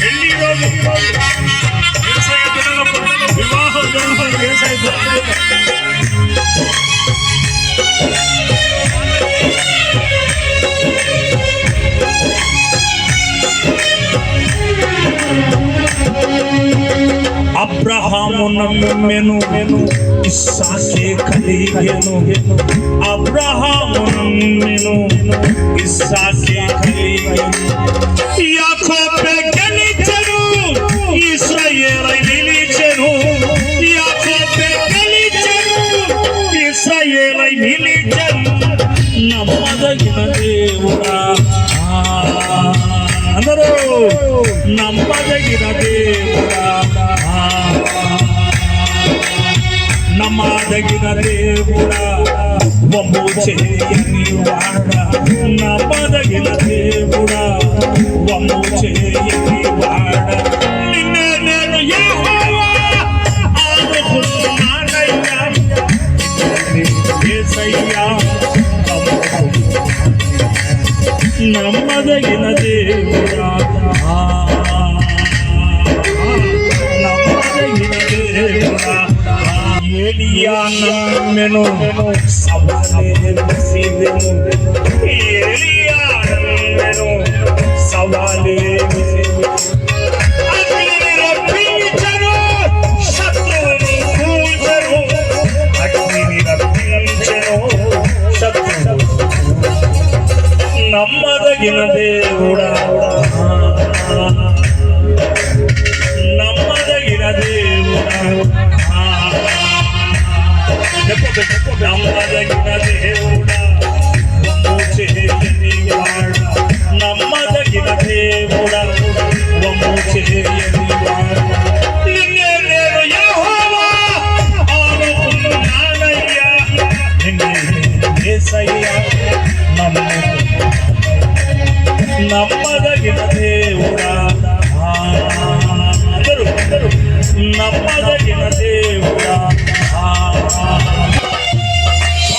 పెళ్లి రోజు వ్యవసాయ వివాహ వ్యవసాయ అబ్రహాము నమ్మెను ఇస్సాకే కలిగెను అబ్రహాము నమ్మెను ఇస్సాకే కలిగెను యాకోబు గెలిచెను ఇశ్రాయేలై నిలిచెను యాకోబు గెలిచెను ఇశ్రాయేలై నిలిచెను నమ్మదగిన దేవుడా అందరూ నమ్మదగిన దేవుడా నమ్మదగిన దేవుడా వమ్ము చేయని వాడ నమ్మదగిన దేవుడా వమ్ము చేయని వాడ నిన్నే నేను యెహోవా ఆనుకున్నానయ్యా యేసయ్యా నమ్మదగిన దేవుడా నమ్మదగిన దేవుడా ఏలియా నమ్మెను సవాలే విసిరెను ఏలియా నమ్మెను సవాలే విసిరెను అగ్నిని రప్పించెను శత్రువుని కూల్చెను అగ్నిని రప్పించెను శత్రువుని నమ్మదగిన దేవుడా నమ్మదగిన దేవుడా నమ్మదగిన దేవుడా వమ్ము చేయని వాడ నమ్మదగిన దేవుడా వమ్ము చేయని వాడ నిన్నే నేను యెహోవా ఆనుకున్నానయ్యా నిన్నే యేసయ్యా నమ్మదగిన దేవుడా నమ్మదగిన దేవుడా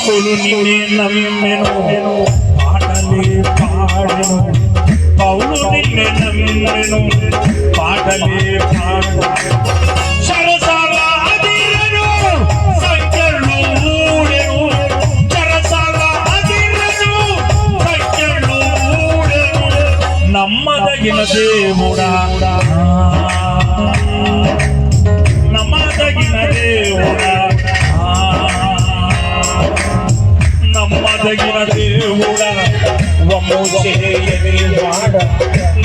పౌలు నిన్నే నమ్మెను పాటలే పాడెను పౌలు నిన్నే నమ్మెను పాటలే పాడెను సరసాల అదిరెను సంఖ్యలు ఊడెను సరసాల అదిరెను సంఖ్యలు ఊడెను నమ్మదగిన దేవుడా నమ్మదగిన దేవుడా నమ్మదగిన దేవుడా వమ్ము చేయని వాడ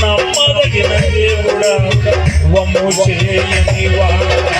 నమ్మదగిన దేవుడా వమ్ము చేయని వాడ